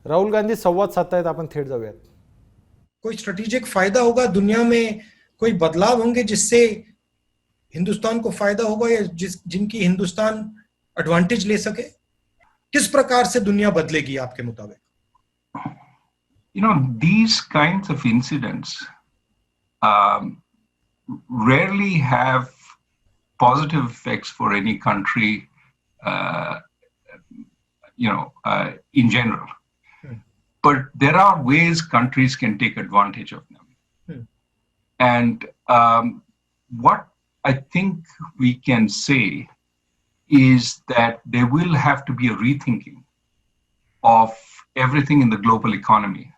राहुल गांधी संवाद साधतायत, आपण थेट जाऊयात. कोई स्ट्रेटेजिक फायदा होगा दुनिया में, कोई बदलाव होंगे जिससे हिंदुस्तान को फायदा होगा या जिनकी हिंदुस्तान एडवांटेज ले सके? किस प्रकार से दुनिया बदलेगी आपके मुताबिक? These kinds of incidents rarely have positive effects for any country, in general. But there are ways countries can take advantage of them. And what I think we can say is that there will have to be a rethinking of everything in the global economy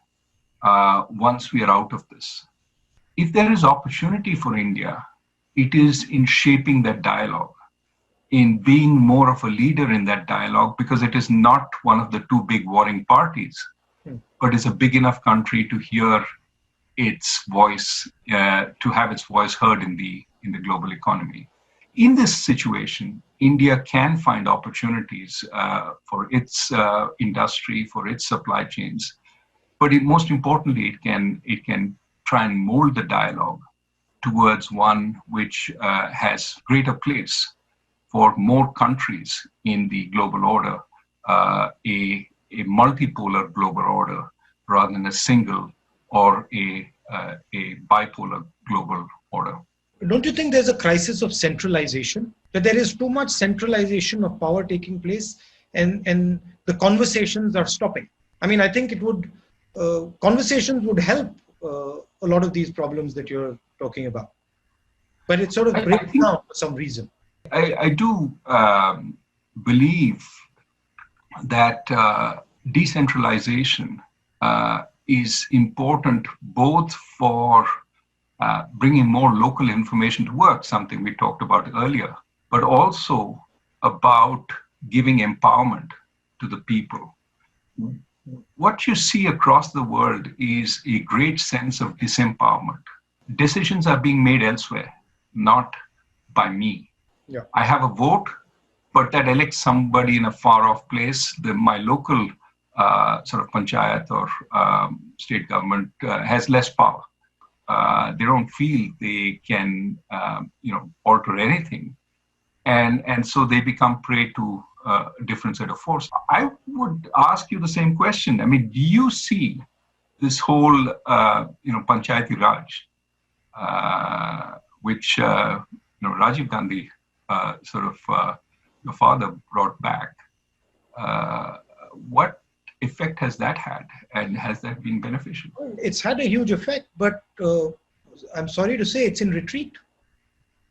once we are out of this. If there is opportunity for India, it is in shaping that dialogue, in being more of a leader in that dialogue, because it is not one of the two big warring parties, but is a big enough country to hear its voice, to have its voice heard in the global economy. In this situation, India can find opportunities for its industry, for its supply chains, but most importantly, it can try and mold the dialogue towards one which has greater place for more countries in the global order, a multipolar global order rather than a single or a bipolar global order. Don't you think there's a crisis of centralization? That there is too much centralization of power taking place and the conversations are stopping? I mean, I think conversations would help a lot of these problems that you're talking about. But it sort of breaks down for some reason. I do believe that decentralization is important both for bringing more local information to work, something we talked about earlier, but also about giving empowerment to the people. What you see across the world is a great sense of disempowerment. Decisions are being made elsewhere, not by me. Yeah. I have a vote, but that elects somebody in a far off place. My local sort of panchayat or state government has less power. They don't feel they can, alter anything. And so they become prey to a different set of force. I would ask you the same question. I mean, do you see this whole, Panchayati Raj, which, Rajiv Gandhi, your father brought back? What effect has that had, and has that been beneficial? It's had a huge effect, but I'm sorry to say it's in retreat.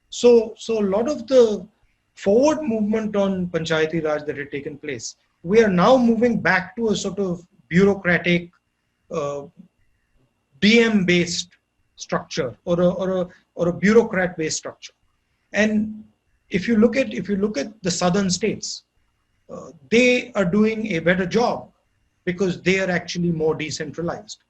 So a lot of the forward movement on Panchayati Raj that had taken place, we are now moving back to a sort of bureaucratic, DM-based structure or a bureaucrat-based structure. And if you look at the southern states, they are doing a better job because they are actually more decentralized.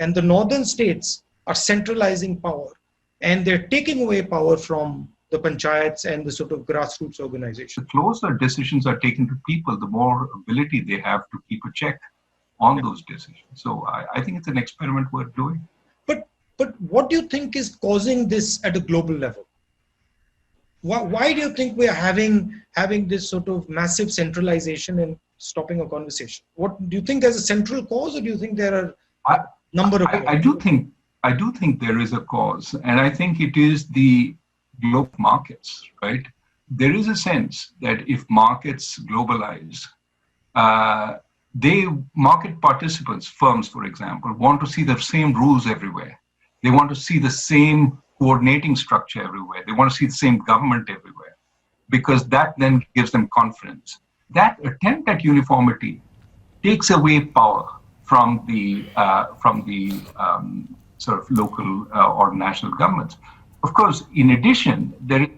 And the northern states are centralizing power, and they're taking away power from the panchayats and the sort of grassroots organization. The closer decisions are taken to people, the more ability they have to keep a check on those decisions. So I think it's an experiment worth doing. But what do you think is causing this at a global level? Why do you think we are having this sort of massive centralization and stopping a conversation? What do you think there's a central cause, or do you think there are a number of? I do think there is a cause, and I think it is the global markets, right? There is a sense that if markets globalize, market participants, firms, for example, want to see the same rules everywhere. They want to see the same coordinating structure everywhere. They want to see the same government everywhere, because that then gives them confidence. That attempt at uniformity takes away power from the sort of local or national governments. Of course, in addition, there is